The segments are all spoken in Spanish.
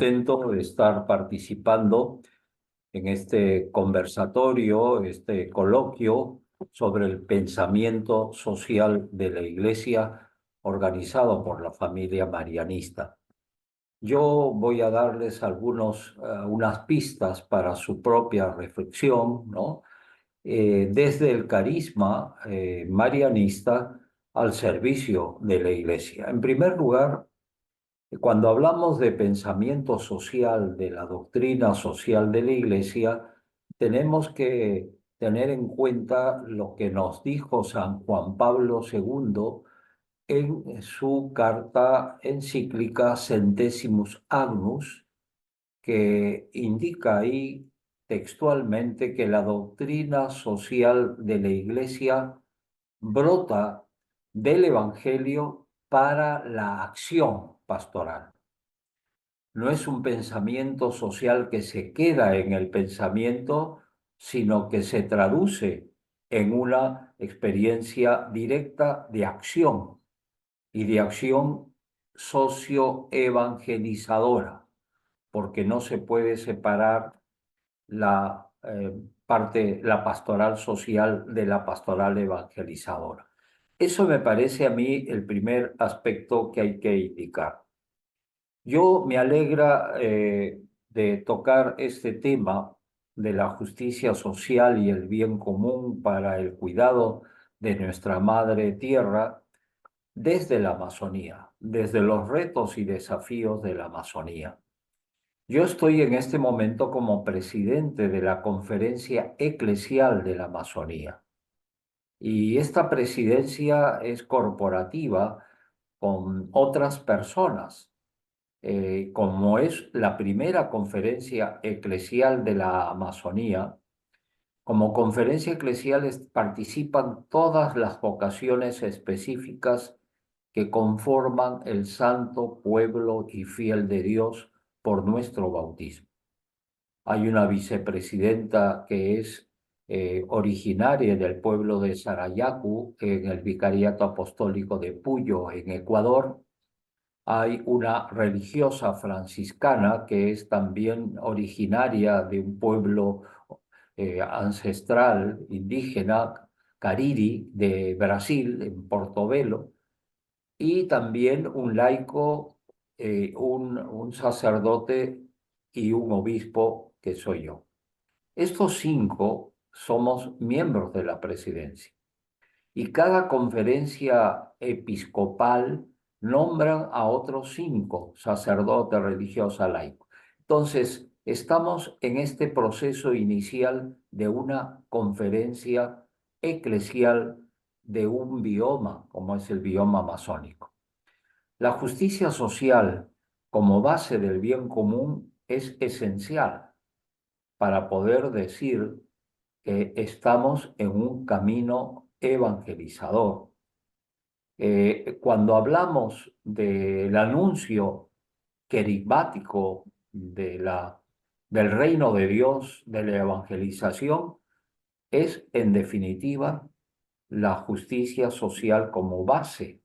contento de estar participando en este conversatorio, este coloquio sobre el pensamiento social de la Iglesia organizado por la familia marianista. Yo voy a darles unas pistas para su propia reflexión, ¿no? Desde el carisma marianista al servicio de la Iglesia. En primer lugar, cuando hablamos de pensamiento social, de la doctrina social de la Iglesia, tenemos que tener en cuenta lo que nos dijo San Juan Pablo II en su carta encíclica Centesimus Agnus, que indica ahí textualmente que la doctrina social de la Iglesia brota del Evangelio para la acción pastoral. No es un pensamiento social que se queda en el pensamiento, sino que se traduce en una experiencia directa de acción y de acción socioevangelizadora, porque no se puede separar la pastoral social de la pastoral evangelizadora. Eso me parece a mí el primer aspecto que hay que indicar. Yo me alegra de tocar este tema de la justicia social y el bien común para el cuidado de nuestra madre tierra desde la Amazonía, desde los retos y desafíos de la Amazonía. Yo estoy en este momento como presidente de la Conferencia Eclesial de la Amazonía y esta presidencia es corporativa con otras personas. Como es la primera conferencia eclesial de la Amazonía, como conferencia eclesial participan todas las vocaciones específicas que conforman el santo pueblo y fiel de Dios por nuestro bautismo. Hay una vicepresidenta que es originaria del pueblo de Sarayacu, en el Vicariato Apostólico de Puyo, en Ecuador. Hay una religiosa franciscana que es también originaria de un pueblo ancestral indígena, Cariri, de Brasil, en Portobelo, y también un laico, un sacerdote y un obispo que soy yo. Estos 5 somos miembros de la presidencia y cada conferencia episcopal nombran a otros 5 sacerdotes, religiosa, laico. Entonces, estamos en este proceso inicial de una conferencia eclesial de un bioma, como es el bioma amazónico. La justicia social como base del bien común es esencial para poder decir que estamos en un camino evangelizador. Cuando hablamos del anuncio querigmático del reino de Dios, de la evangelización, es en definitiva la justicia social como base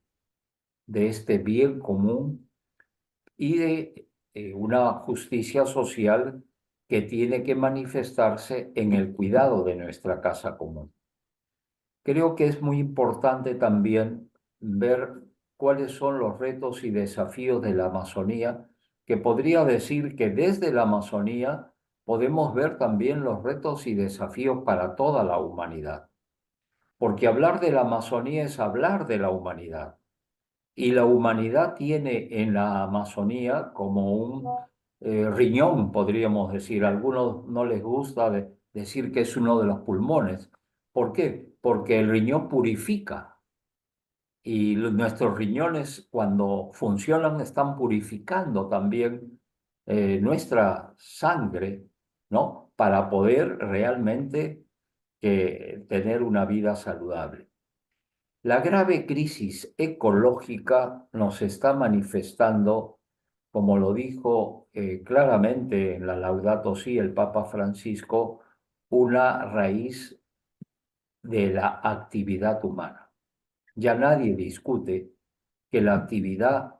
de este bien común y de una justicia social que tiene que manifestarse en el cuidado de nuestra casa común. Creo que es muy importante también ver cuáles son los retos y desafíos de la Amazonía, que podría decir que desde la Amazonía podemos ver también los retos y desafíos para toda la humanidad. Porque hablar de la Amazonía es hablar de la humanidad. Y la humanidad tiene en la Amazonía como un riñón, podríamos decir. A algunos no les gusta decir que es uno de los pulmones. ¿Por qué? Porque el riñón purifica y nuestros riñones cuando funcionan están purificando también nuestra sangre, ¿no? Para poder realmente tener una vida saludable. La grave crisis ecológica nos está manifestando, como lo dijo claramente en la Laudato Si el Papa Francisco, una raíz de la actividad humana. Ya nadie discute que la actividad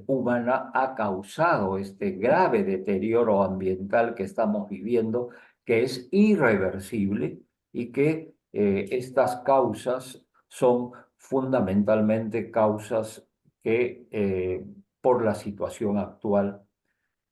humana ha causado este grave deterioro ambiental que estamos viviendo, que es irreversible y que estas causas son fundamentalmente causas que por la situación actual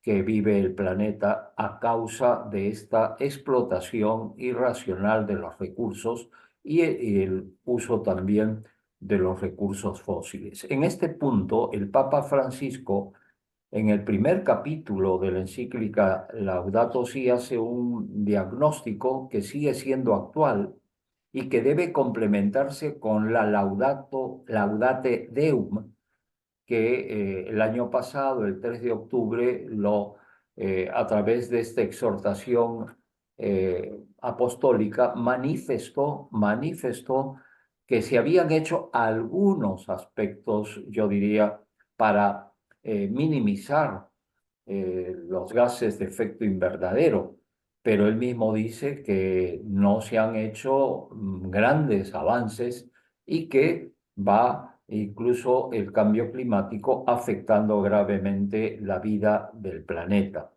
que vive el planeta a causa de esta explotación irracional de los recursos y el uso también de los recursos fósiles. En este punto, el Papa Francisco, en el primer capítulo de la encíclica Laudato Si, hace un diagnóstico que sigue siendo actual y que debe complementarse con la Laudate Deum, que el año pasado, el 3 de octubre, a través de esta exhortación apostólica, manifestó que se habían hecho algunos aspectos, yo diría, para minimizar los gases de efecto invernadero, pero él mismo dice que no se han hecho grandes avances y que va incluso el cambio climático afectando gravemente la vida del planeta.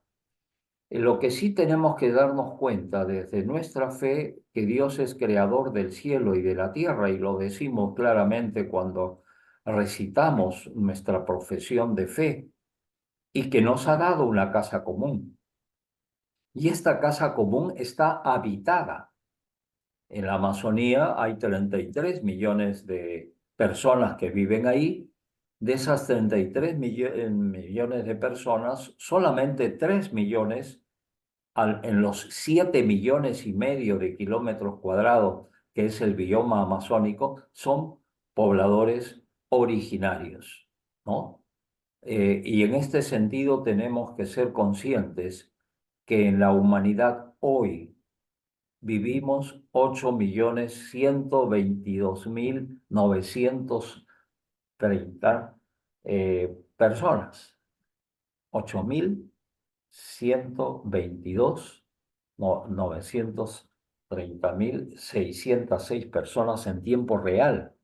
Lo que sí tenemos que darnos cuenta desde nuestra fe, que Dios es creador del cielo y de la tierra, y lo decimos claramente cuando recitamos nuestra profesión de fe, y que nos ha dado una casa común. Y esta casa común está habitada. En la Amazonía hay 33 millones de personas que viven ahí. De esas 33 millones de personas, solamente 3 millones en los 7 millones y medio de kilómetros cuadrados que es el bioma amazónico, son pobladores originarios, ¿no? Y en este sentido tenemos que ser conscientes que en la humanidad hoy vivimos 8.122.930 personas. 8.122, no, 930.606 personas en tiempo real.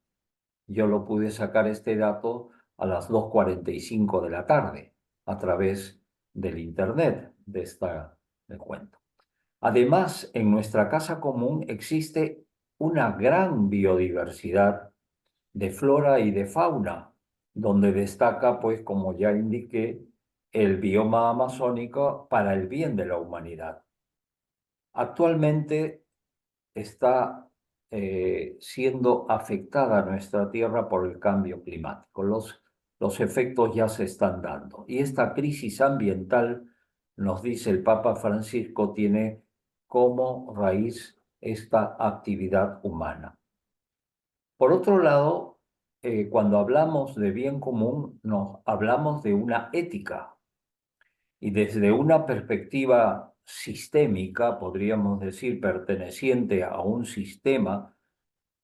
Yo lo pude sacar este dato a las 2:45 de la tarde a través del internet de esta cuento. Además, en nuestra casa común existe una gran biodiversidad de flora y de fauna, donde destaca, pues, como ya indiqué, el bioma amazónico para el bien de la humanidad. Actualmente está siendo afectada nuestra Tierra por el cambio climático. Los efectos ya se están dando. Y esta crisis ambiental, nos dice el Papa Francisco, tiene como raíz esta actividad humana. Por otro lado, cuando hablamos de bien común, nos hablamos de una ética. Y desde una perspectiva sistémica, podríamos decir, perteneciente a un sistema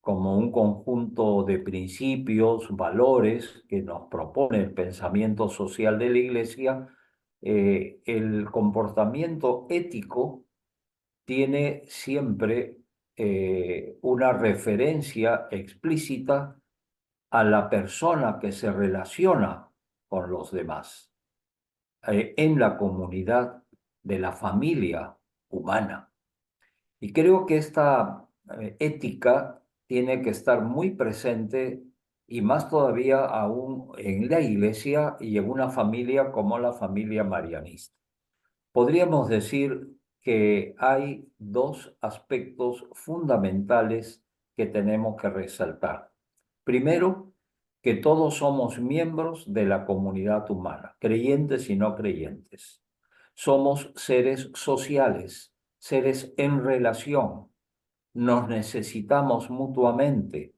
como un conjunto de principios, valores que nos propone el pensamiento social de la Iglesia, el comportamiento ético tiene siempre una referencia explícita a la persona que se relaciona con los demás, en la comunidad de la familia humana. Y creo que esta ética tiene que estar muy presente y más todavía aún en la iglesia y en una familia como la familia marianista. Podríamos decir que hay dos aspectos fundamentales que tenemos que resaltar. Primero, que todos somos miembros de la comunidad humana, creyentes y no creyentes. Somos seres sociales, seres en relación. Nos necesitamos mutuamente.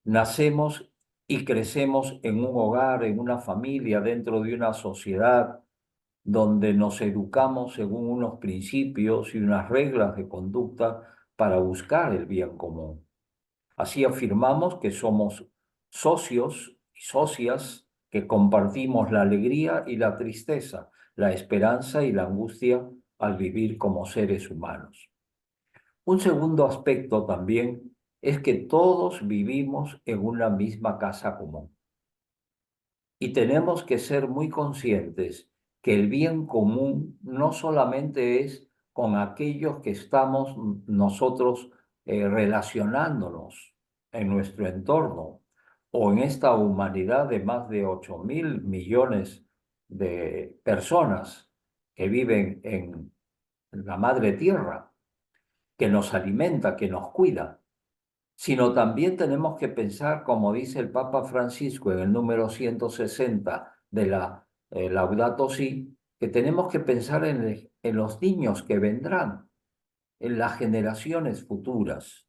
Nacemos y crecemos en un hogar, en una familia, dentro de una sociedad donde nos educamos según unos principios y unas reglas de conducta para buscar el bien común. Así afirmamos que somos socios y socias que compartimos la alegría y la tristeza, la esperanza y la angustia al vivir como seres humanos. Un segundo aspecto también es que todos vivimos en una misma casa común Y tenemos que ser muy conscientes que el bien común no solamente es con aquellos que estamos nosotros relacionándonos en nuestro entorno o en esta humanidad de más de 8.000 millones de personas que viven en la madre tierra, que nos alimenta, que nos cuida, sino también tenemos que pensar, como dice el Papa Francisco en el número 160 de la Laudato Si, que tenemos que pensar en los niños que vendrán, en las generaciones futuras.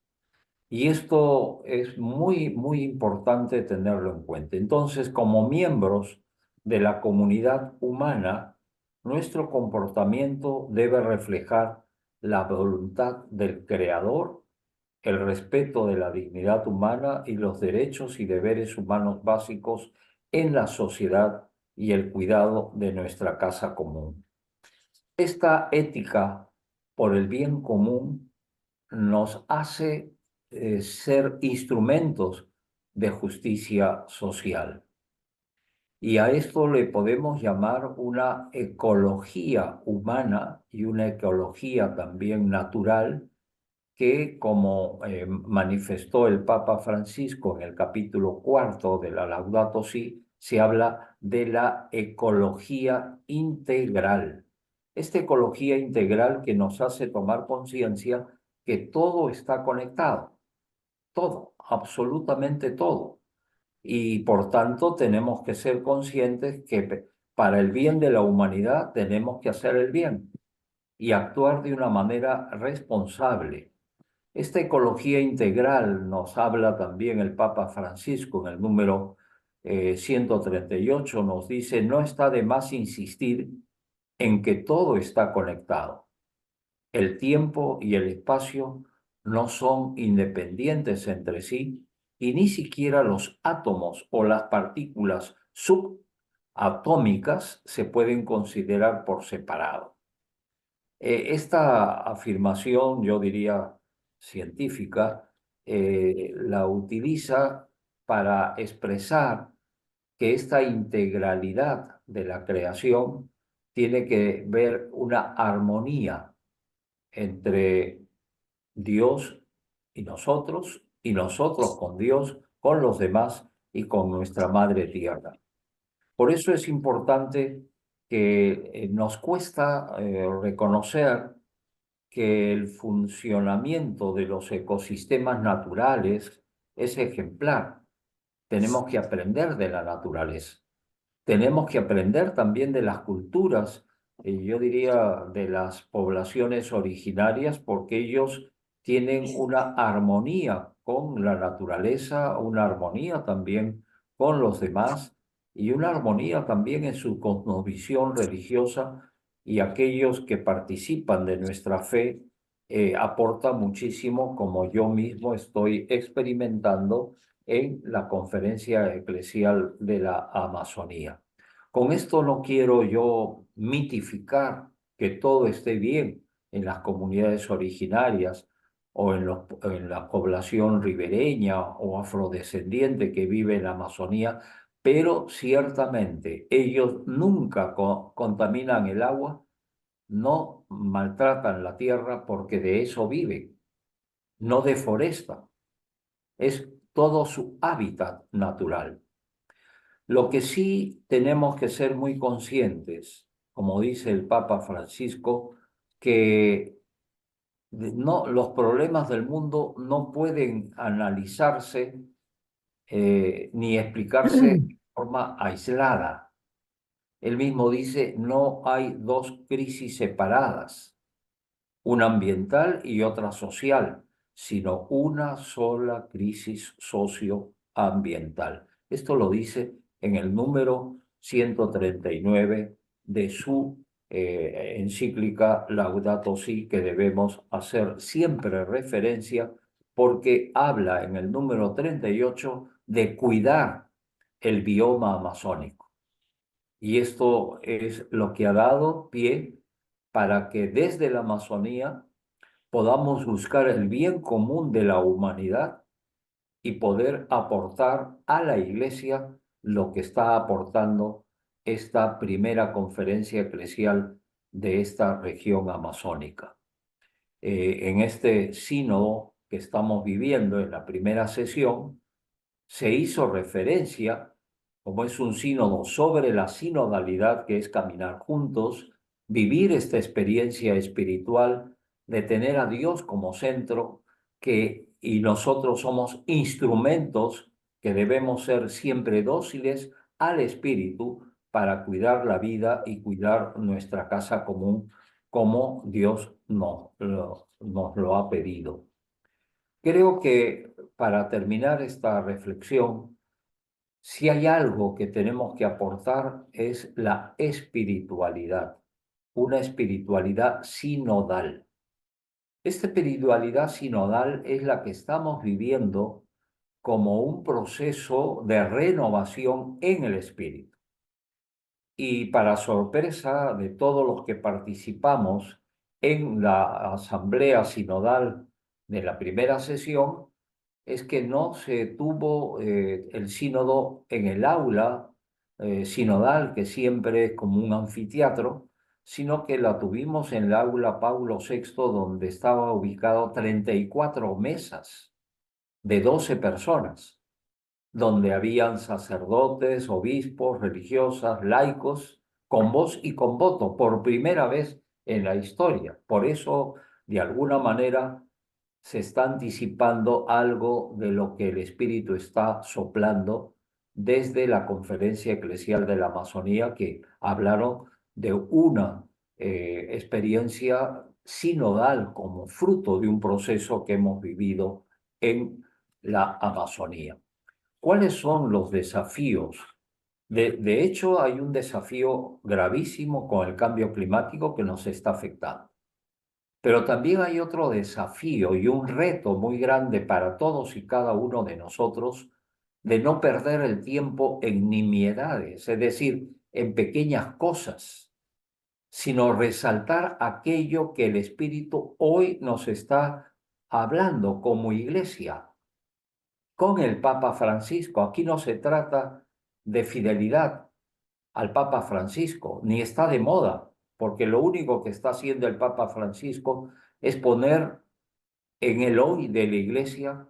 Y esto es muy, muy importante tenerlo en cuenta. Entonces, como miembros de la comunidad humana, nuestro comportamiento debe reflejar la voluntad del Creador, el respeto de la dignidad humana y los derechos y deberes humanos básicos en la sociedad y el cuidado de nuestra casa común. Esta ética por el bien común nos hace ser instrumentos de justicia social. Y a esto le podemos llamar una ecología humana y una ecología también natural que, como manifestó el Papa Francisco en el capítulo 4 de la Laudato Si, se habla de la ecología integral. Esta ecología integral que nos hace tomar conciencia que todo está conectado, todo, absolutamente todo. Y por tanto tenemos que ser conscientes que para el bien de la humanidad tenemos que hacer el bien y actuar de una manera responsable. Esta ecología integral nos habla también el Papa Francisco en el número 138, nos dice, no está de más insistir en que todo está conectado. El tiempo y el espacio no son independientes entre sí y ni siquiera los átomos o las partículas subatómicas se pueden considerar por separado. Esta afirmación, yo diría científica, la utiliza para expresar que esta integralidad de la creación tiene que ver una armonía entre Dios y nosotros con Dios, con los demás y con nuestra madre tierra. Por eso es importante que nos cuesta reconocer que el funcionamiento de los ecosistemas naturales es ejemplar. Tenemos que aprender de la naturaleza. Tenemos que aprender también de las culturas, yo diría de las poblaciones originarias, porque ellos tienen una armonía con la naturaleza, una armonía también con los demás y una armonía también en su cosmovisión religiosa, y aquellos que participan de nuestra fe aportan muchísimo, como yo mismo estoy experimentando en la conferencia eclesial de la Amazonía. Con esto no quiero yo mitificar que todo esté bien en las comunidades originarias o en la población ribereña o afrodescendiente que vive en la Amazonía, pero ciertamente ellos nunca contaminan el agua, no maltratan la tierra porque de eso viven, no deforestan, es todo su hábitat natural. Lo que sí tenemos que ser muy conscientes, como dice el Papa Francisco, que no, los problemas del mundo no pueden analizarse ni explicarse de forma aislada. Él mismo dice, no hay dos crisis separadas, una ambiental y otra social, sino una sola crisis socioambiental. Esto lo dice en el número 139 de su encíclica Laudato Si, que debemos hacer siempre referencia porque habla en el número 38 de cuidar el bioma amazónico. Y esto es lo que ha dado pie para que desde la Amazonía podamos buscar el bien común de la humanidad y poder aportar a la Iglesia lo que está aportando esta primera conferencia eclesial de esta región amazónica. En este sínodo que estamos viviendo, en la primera sesión, se hizo referencia, como es un sínodo, sobre la sinodalidad, que es caminar juntos, vivir esta experiencia espiritual de tener a Dios como centro, y nosotros somos instrumentos que debemos ser siempre dóciles al Espíritu para cuidar la vida y cuidar nuestra casa común como Dios nos lo ha pedido. Creo que para terminar esta reflexión, si hay algo que tenemos que aportar es la espiritualidad, una espiritualidad sinodal. Esta espiritualidad sinodal es la que estamos viviendo como un proceso de renovación en el espíritu. Y para sorpresa de todos los que participamos en la asamblea sinodal de la primera sesión, es que no se tuvo el sínodo en el aula sinodal, que siempre es como un anfiteatro, sino que la tuvimos en el aula Paulo VI, donde estaba ubicado 34 mesas de 12 personas, donde habían sacerdotes, obispos, religiosas, laicos, con voz y con voto, por primera vez en la historia. Por eso, de alguna manera, se está anticipando algo de lo que el Espíritu está soplando desde la Conferencia Eclesial de la Amazonía, que hablaron de una experiencia sinodal como fruto de un proceso que hemos vivido en la Amazonía. ¿Cuáles son los desafíos? De hecho, hay un desafío gravísimo con el cambio climático que nos está afectando. Pero también hay otro desafío y un reto muy grande para todos y cada uno de nosotros de no perder el tiempo en nimiedades, es decir, en pequeñas cosas, sino resaltar aquello que el Espíritu hoy nos está hablando como iglesia con el Papa Francisco. Aquí no se trata de fidelidad al Papa Francisco, ni está de moda, porque lo único que está haciendo el Papa Francisco es poner en el hoy de la Iglesia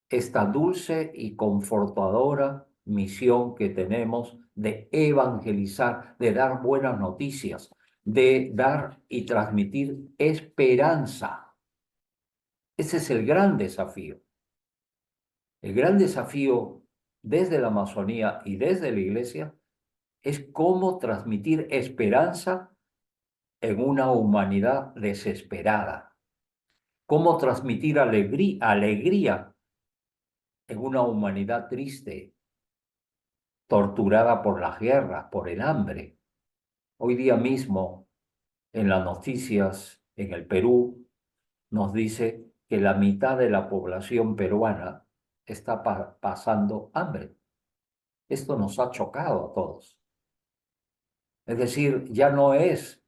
esta dulce y confortadora misión que tenemos de evangelizar, de dar buenas noticias, de dar y transmitir esperanza. Ese es el gran desafío. El gran desafío desde la Amazonía y desde la Iglesia es cómo transmitir esperanza en una humanidad desesperada, cómo transmitir alegría en una humanidad triste, torturada por las guerras, por el hambre. Hoy día mismo, en las noticias en el Perú, nos dice que la mitad de la población peruana está pasando hambre. Esto nos ha chocado a todos. Es decir, ya no es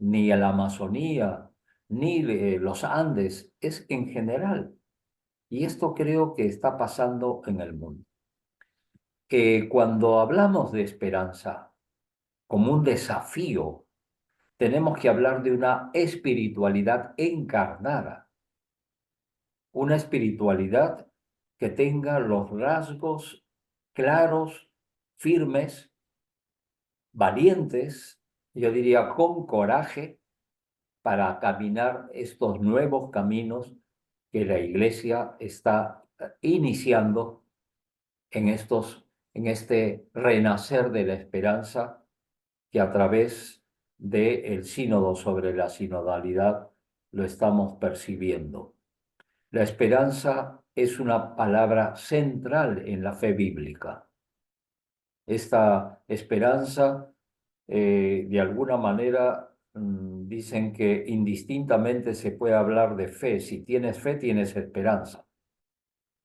ni la Amazonía, ni los Andes, es en general. Y esto creo que está pasando en el mundo. Cuando hablamos de esperanza como un desafío, tenemos que hablar de una espiritualidad encarnada, una espiritualidad que tenga los rasgos claros, firmes, valientes, yo diría con coraje, para caminar estos nuevos caminos que la Iglesia está iniciando en este renacer de la esperanza que a través del sínodo sobre la sinodalidad lo estamos percibiendo. La esperanza es una palabra central en la fe bíblica. Esta esperanza, de alguna manera, dicen que indistintamente se puede hablar de fe. Si tienes fe, tienes esperanza.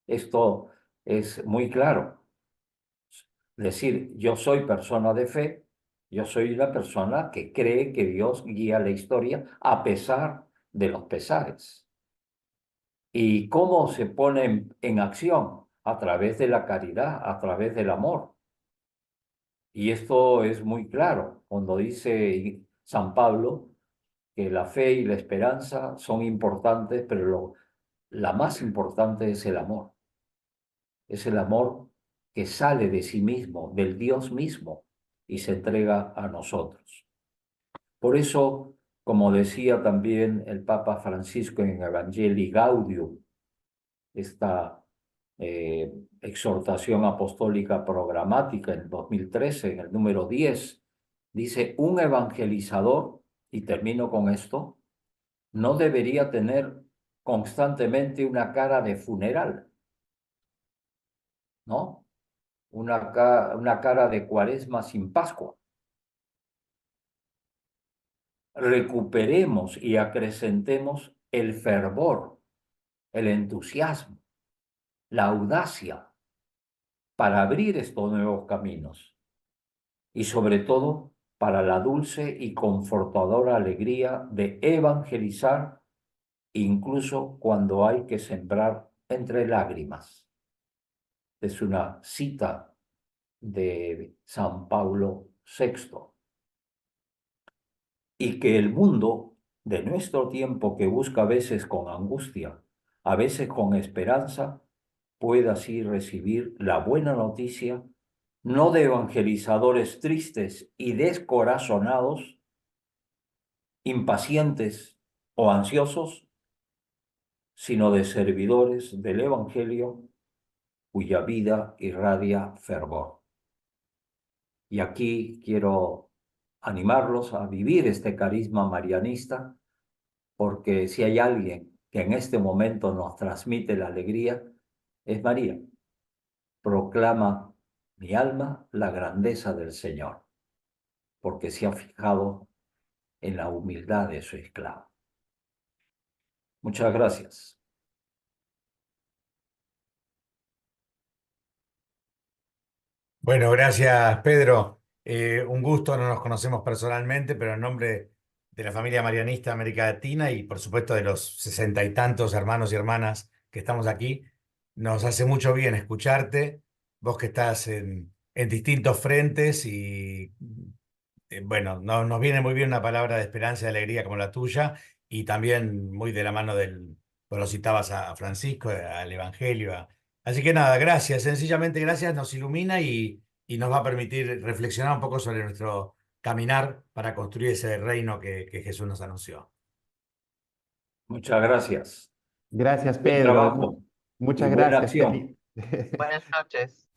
Esto es muy claro. Decir, yo soy persona de fe, yo soy una persona que cree que Dios guía la historia a pesar de los pesares. ¿Y cómo se pone en acción? A través de la caridad, a través del amor. Y esto es muy claro cuando dice San Pablo que la fe y la esperanza son importantes, pero la más importante es el amor que sale de sí mismo, del Dios mismo, y se entrega a nosotros. Por eso, como decía también el Papa Francisco en Evangelii Gaudium, esta exhortación apostólica programática en 2013, en el número 10, dice, un evangelizador, y termino con esto, no debería tener constantemente una cara de funeral, ¿no? Una cara de Cuaresma sin Pascua. Recuperemos y acrecentemos el fervor, el entusiasmo, la audacia para abrir estos nuevos caminos y sobre todo para la dulce y confortadora alegría de evangelizar incluso cuando hay que sembrar entre lágrimas. Es una cita de San Pablo VI. Y que el mundo de nuestro tiempo, que busca a veces con angustia, a veces con esperanza, pueda así recibir la buena noticia, no de evangelizadores tristes y descorazonados, impacientes o ansiosos, sino de servidores del Evangelio cuya vida irradia fervor. Y aquí quiero animarlos a vivir este carisma marianista, porque si hay alguien que en este momento nos transmite la alegría, es María. Proclama mi alma la grandeza del Señor, porque se ha fijado en la humildad de su esclavo. Muchas gracias. Bueno, gracias, Pedro. Un gusto, no nos conocemos personalmente, pero en nombre de la familia marianista de América Latina y por supuesto de los 60 y tantos hermanos y hermanas que estamos aquí, nos hace mucho bien escucharte, vos que estás en distintos frentes y bueno, nos viene muy bien una palabra de esperanza y alegría como la tuya y también muy de la mano vos lo citabas a Francisco, al Evangelio. Así que nada, gracias, sencillamente gracias, nos ilumina y nos va a permitir reflexionar un poco sobre nuestro caminar para construir ese reino que Jesús nos anunció. Muchas gracias. Gracias, Buen Pedro. trabajo y Muchas buena gracias. acción. Buenas noches.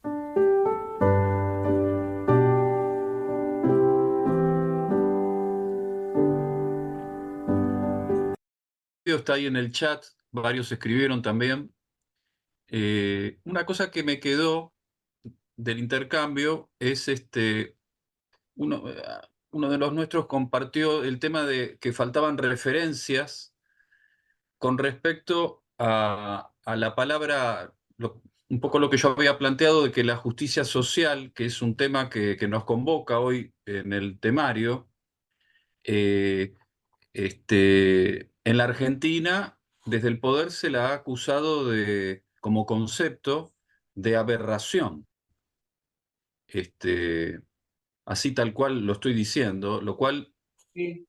Está ahí en el chat, varios escribieron también. Una cosa que me quedó del intercambio es uno de los nuestros compartió el tema de que faltaban referencias con respecto a la palabra, un poco lo que yo había planteado de que la justicia social, que es un tema que nos convoca hoy en el temario, eh, en la Argentina, desde el poder se la ha acusado como concepto de aberración, este, así tal cual lo estoy diciendo, lo cual Sí.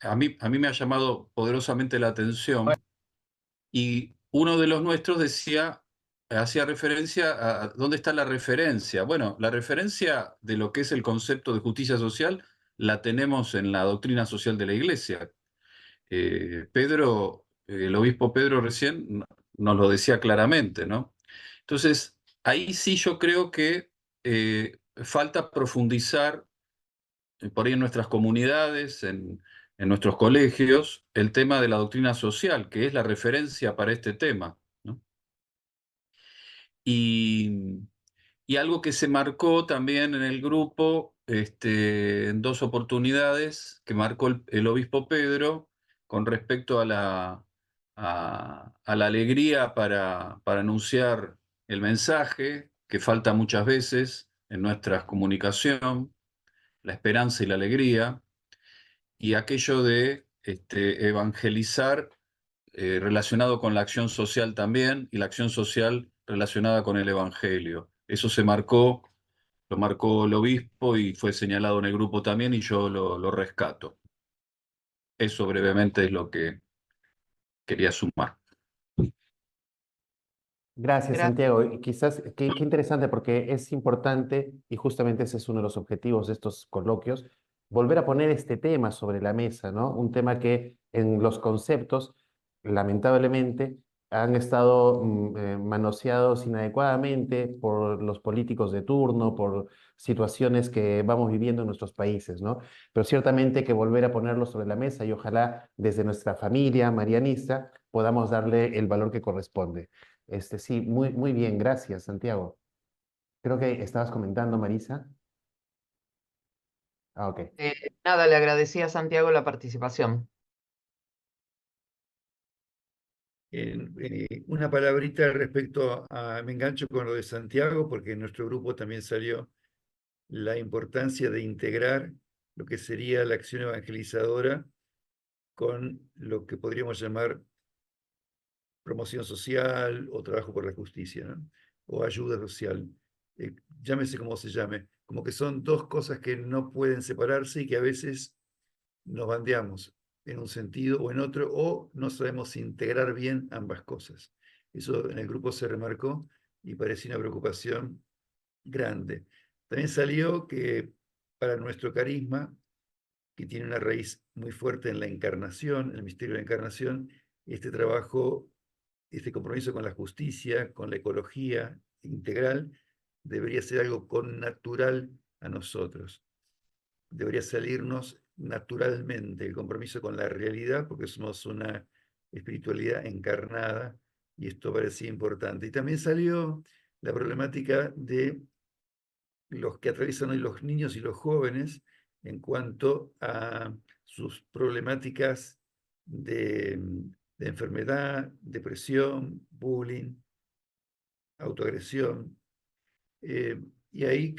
a mí me ha llamado poderosamente la atención. Y uno de los nuestros hacía referencia a dónde está la referencia. Bueno, la referencia de lo que es el concepto de justicia social la tenemos en la doctrina social de la Iglesia. El obispo Pedro recién nos lo decía claramente, ¿no? Entonces, ahí sí yo creo que falta profundizar por ahí en nuestras comunidades, en nuestros colegios, el tema de la doctrina social, que es la referencia para este tema, ¿no? Y, y algo que se marcó también en el grupo, en dos oportunidades, que marcó el obispo Pedro con respecto a la alegría para anunciar el mensaje, que falta muchas veces en nuestra comunicación, la esperanza y la alegría, y aquello de evangelizar relacionado con la acción social también, y la acción social relacionada con el Evangelio. Eso se marcó lo marcó el obispo y fue señalado en el grupo también y yo lo rescato. Eso brevemente es lo que quería sumar. Gracias, Gracias. Santiago. Y quizás, qué interesante, porque es importante, y justamente ese es uno de los objetivos de estos coloquios, volver a poner este tema sobre la mesa, ¿no? Un tema que en los conceptos, lamentablemente, han estado manoseados inadecuadamente por los políticos de turno, por situaciones que vamos viviendo en nuestros países, ¿no? Pero ciertamente que volver a ponerlo sobre la mesa y ojalá desde nuestra familia marianista podamos darle el valor que corresponde. Sí, muy bien, gracias, Santiago. Creo que estabas comentando, Marisa. Ah, ok. Nada, le agradecí a Santiago la participación. Una palabrita respecto me engancho con lo de Santiago, porque en nuestro grupo también salió la importancia de integrar lo que sería la acción evangelizadora con lo que podríamos llamar promoción social o trabajo por la justicia, ¿no? O ayuda social. Llámese como se llame. Como que son dos cosas que no pueden separarse y que a veces nos bandeamos en un sentido o en otro, o no sabemos integrar bien ambas cosas. Eso en el grupo se remarcó y parecía una preocupación grande. También salió que para nuestro carisma, que tiene una raíz muy fuerte en la encarnación, en el misterio de la encarnación, este trabajo, este compromiso con la justicia, con la ecología integral, debería ser algo connatural a nosotros. Debería salirnos naturalmente el compromiso con la realidad, porque somos una espiritualidad encarnada, y esto parecía importante. Y también salió la problemática de los que atraviesan hoy los niños y los jóvenes en cuanto a sus problemáticas de enfermedad, depresión, bullying, autoagresión. Y ahí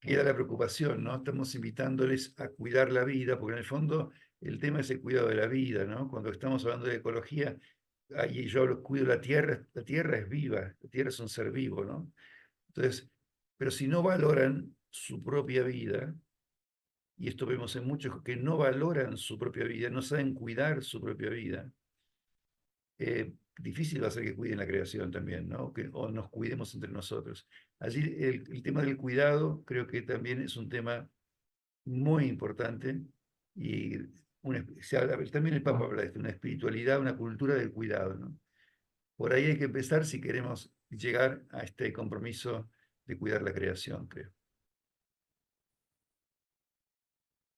queda la preocupación, ¿no? Estamos invitándoles a cuidar la vida, porque en el fondo el tema es el cuidado de la vida, ¿no? Cuando estamos hablando de ecología, ahí yo hablo, cuido la tierra es viva, la tierra es un ser vivo, ¿no? Entonces, pero si no valoran su propia vida, y esto vemos en muchos que no valoran su propia vida, no saben cuidar su propia vida, difícil va a ser que cuiden la creación también, ¿no? O nos cuidemos entre nosotros. Allí el tema del cuidado creo que también es un tema muy importante y también el Papa habla de esto, una espiritualidad, una cultura del cuidado, ¿no? Por ahí hay que empezar si queremos llegar a este compromiso de cuidar la creación, creo.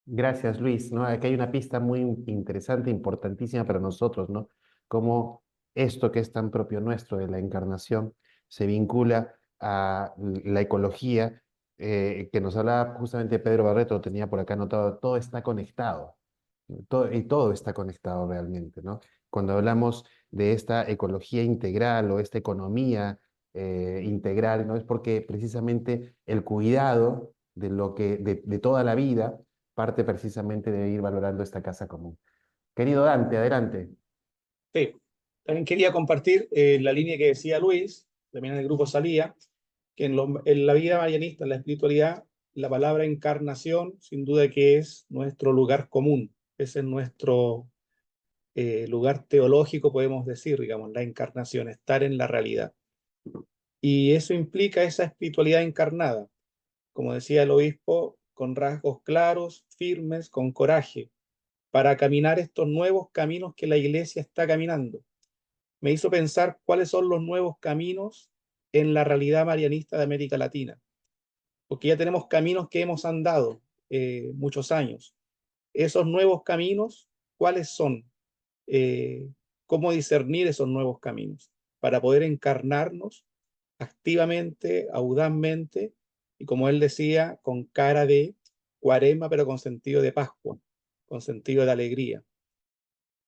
Gracias, Luis, ¿no? Aquí hay una pista muy interesante, importantísima para nosotros, ¿no? Cómo esto que es tan propio nuestro de la encarnación se vincula a la ecología, que nos hablaba justamente Pedro Barreto, lo tenía por acá anotado, todo está conectado, y todo está conectado realmente, ¿no? Cuando hablamos de esta ecología integral o esta economía integral, ¿no? Es porque precisamente el cuidado de toda la vida parte precisamente de ir valorando esta casa común. Querido Dante, adelante. Sí, también quería compartir la línea que decía Luis, también en el grupo salía, que en la vida marianista, en la espiritualidad, la palabra encarnación, sin duda que es nuestro lugar común, ese es nuestro lugar teológico, podemos decir, digamos, la encarnación, estar en la realidad. Y eso implica esa espiritualidad encarnada, como decía el obispo, con rasgos claros, firmes, con coraje, para caminar estos nuevos caminos que la iglesia está caminando. Me hizo pensar cuáles son los nuevos caminos en la realidad marianista de América Latina, porque ya tenemos caminos que hemos andado muchos años. Esos nuevos caminos, ¿cuáles son? ¿Cómo discernir esos nuevos caminos? Para poder encarnarnos activamente, audazmente, y como él decía, con cara de cuaresma, pero con sentido de Pascua, con sentido de alegría.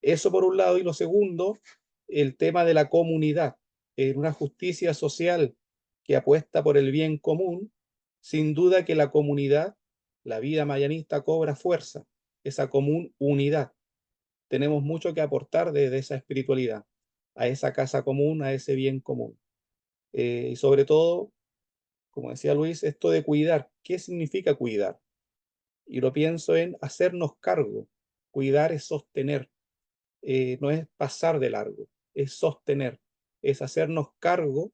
Eso por un lado, y lo segundo, el tema de la comunidad. En una justicia social que apuesta por el bien común, sin duda que la comunidad, la vida marianista cobra fuerza, esa común unidad. Tenemos mucho que aportar desde esa espiritualidad, a esa casa común, a ese bien común. Y sobre todo, como decía Luis, esto de cuidar. ¿Qué significa cuidar? Y lo pienso en hacernos cargo. Cuidar es sostener, no es pasar de largo, es sostener, es hacernos cargo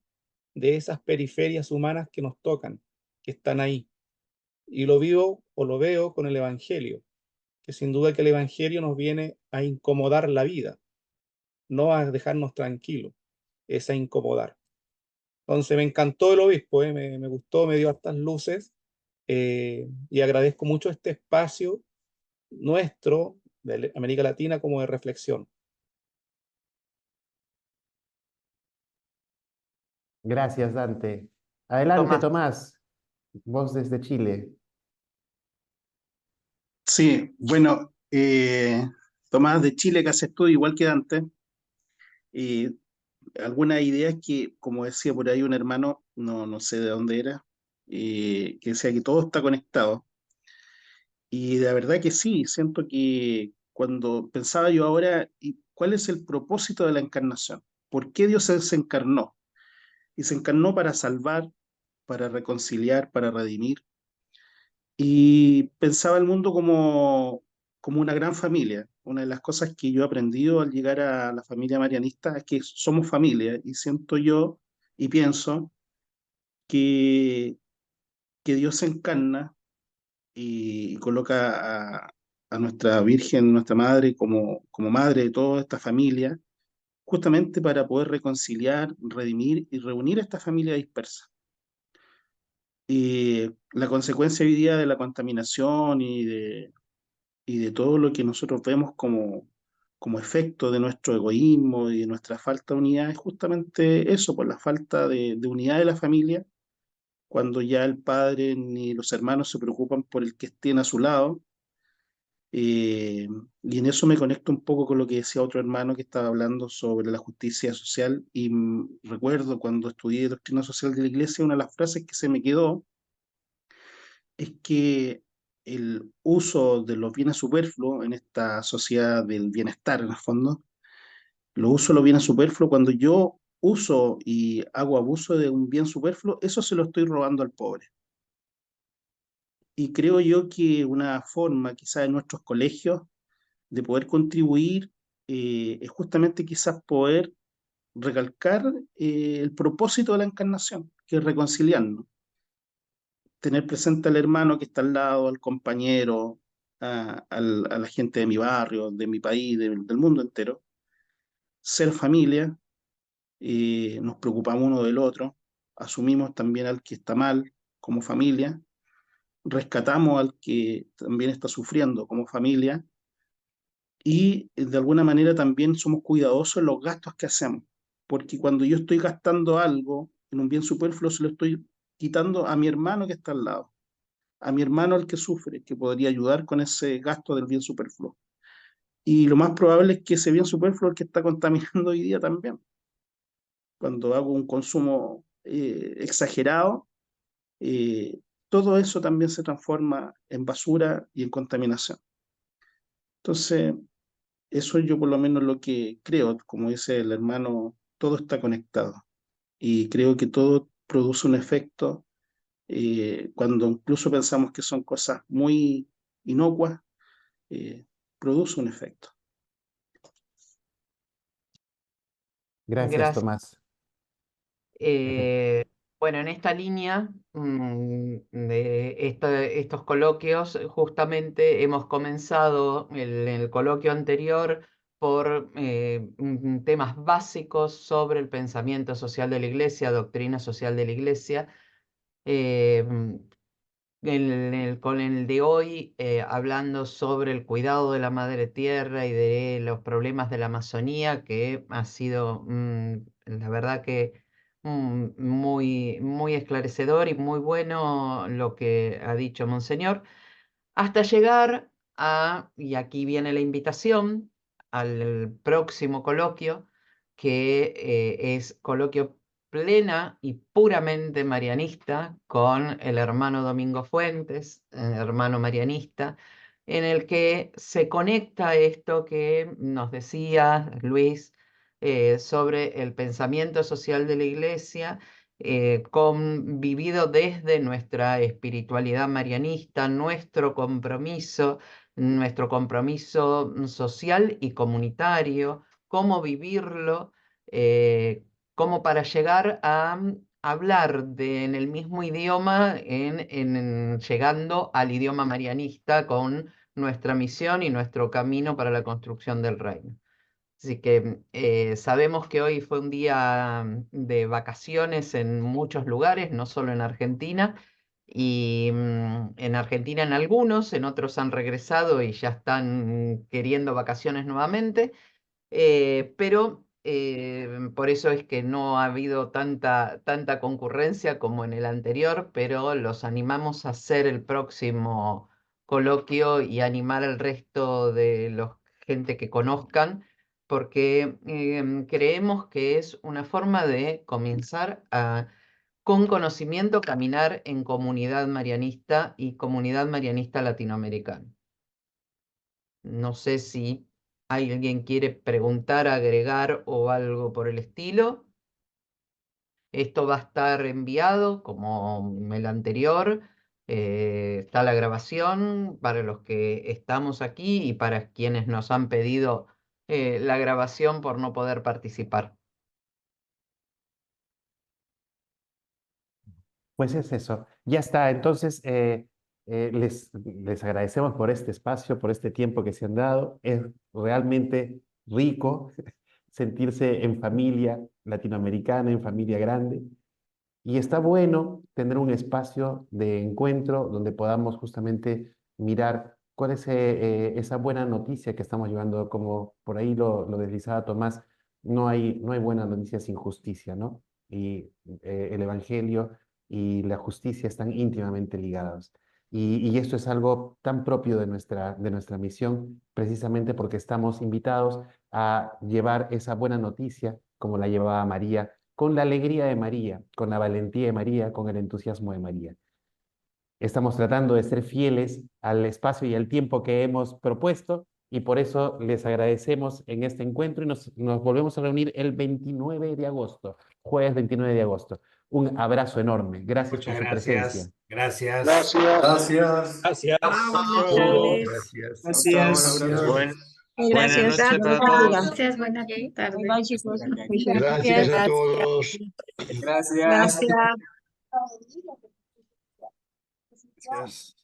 de esas periferias humanas que nos tocan, que están ahí. Y lo vivo o lo veo con el Evangelio, que sin duda que el Evangelio nos viene a incomodar la vida, no a dejarnos tranquilos, es a incomodar. Entonces me encantó el obispo, me gustó, me dio hartas luces, y agradezco mucho este espacio nuestro de América Latina como de reflexión. Gracias, Dante. Adelante, Tomás, vos desde Chile. Sí, bueno, Tomás de Chile, que haces tú igual que Dante. Y algunas ideas que, como decía por ahí un hermano, no sé de dónde era, que decía que todo está conectado. Y de verdad que sí, siento que cuando pensaba yo ahora, ¿y cuál es el propósito de la encarnación? ¿Por qué Dios se encarnó? Y se encarnó para salvar, para reconciliar, para redimir. Y pensaba el mundo como una gran familia. Una de las cosas que yo he aprendido al llegar a la familia marianista es que somos familia y siento yo y pienso que, que Dios se encarna y coloca a nuestra Virgen, nuestra Madre, como madre de toda esta familia, justamente para poder reconciliar, redimir y reunir a esta familia dispersa. Y la consecuencia hoy día de la contaminación y de todo lo que nosotros vemos como efecto de nuestro egoísmo y de nuestra falta de unidad es justamente eso, por la falta de unidad de la familia, cuando ya el padre ni los hermanos se preocupan por el que estén a su lado. Y en eso me conecto un poco con lo que decía otro hermano que estaba hablando sobre la justicia social y recuerdo cuando estudié doctrina social de la iglesia, una de las frases que se me quedó es que el uso de los bienes superfluos en esta sociedad del bienestar, en el fondo, lo uso de los bienes superfluos, cuando yo uso y hago abuso de un bien superfluo, eso se lo estoy robando al pobre. Y creo yo que una forma, quizás en nuestros colegios, de poder contribuir es justamente quizás poder recalcar el propósito de la encarnación, que es reconciliarnos, tener presente al hermano que está al lado, al compañero, a la gente de mi barrio, de mi país, del mundo entero, ser familia, nos preocupamos uno del otro, asumimos también al que está mal como familia, rescatamos al que también está sufriendo como familia y de alguna manera también somos cuidadosos en los gastos que hacemos, porque cuando yo estoy gastando algo en un bien superfluo, se lo estoy quitando a mi hermano que está al lado, a mi hermano el que sufre, que podría ayudar con ese gasto del bien superfluo. Y lo más probable es que ese bien superfluo es el que está contaminando hoy día también. Cuando hago un consumo exagerado, eh, todo eso también se transforma en basura y en contaminación. Entonces, eso yo por lo menos lo que creo, como dice el hermano, todo está conectado y creo que todo produce un efecto cuando incluso pensamos que son cosas muy inocuas, produce un efecto. Gracias, Gracias. Tomás. Bueno, en esta línea de estos coloquios, justamente hemos comenzado el coloquio anterior por temas básicos sobre el pensamiento social de la Iglesia, doctrina social de la Iglesia. Eh, con el de hoy, hablando sobre el cuidado de la madre tierra y de los problemas de la Amazonía, que ha sido, la verdad que muy esclarecedor y muy bueno lo que ha dicho Monseñor, hasta llegar a, y aquí viene la invitación, al próximo coloquio, que es coloquio plena y puramente marianista con el hermano Domingo Fuentes, hermano marianista, en el que se conecta esto que nos decía Luis sobre el pensamiento social de la Iglesia vivido desde nuestra espiritualidad marianista, nuestro compromiso social y comunitario, cómo vivirlo, como para llegar a hablar en el mismo idioma, llegando al idioma marianista con nuestra misión y nuestro camino para la construcción del reino. Así que sabemos que hoy fue un día de vacaciones en muchos lugares, no solo en Argentina, y en Argentina en algunos, en otros han regresado y ya están queriendo vacaciones nuevamente, pero por eso es que no ha habido tanta concurrencia como en el anterior, pero los animamos a hacer el próximo coloquio y animar al resto de los gente que conozcan, porque creemos que es una forma de comenzar a, con conocimiento, caminar en comunidad marianista y comunidad marianista latinoamericana. No sé si alguien quiere preguntar, agregar o algo por el estilo. Esto va a estar enviado como el anterior. Está la grabación para los que estamos aquí y para quienes nos han pedido la grabación por no poder participar. Pues es eso, ya está. Entonces, les agradecemos por este espacio, por este tiempo que se han dado. Es realmente rico sentirse en familia latinoamericana, en familia grande. Y está bueno tener un espacio de encuentro donde podamos justamente mirar cuál es esa buena noticia que estamos llevando, como por ahí lo deslizaba Tomás, no hay buena noticia sin justicia, ¿no? Y el Evangelio y la justicia están íntimamente ligados. Y esto es algo tan propio de nuestra misión, precisamente porque estamos invitados a llevar esa buena noticia, como la llevaba María, con la alegría de María, con la valentía de María, con el entusiasmo de María. Estamos tratando de ser fieles al espacio y al tiempo que hemos propuesto y por eso les agradecemos en este encuentro y nos volvemos a reunir el 29 de agosto, jueves 29 de agosto. Un abrazo enorme. Gracias por su presencia. Gracias. Gracias. Gracias. Buenas tardes. Gracias. Gracias. Buenas noches a todos. Gracias, buenas tardes. Gracias a todos. Gracias. Gracias.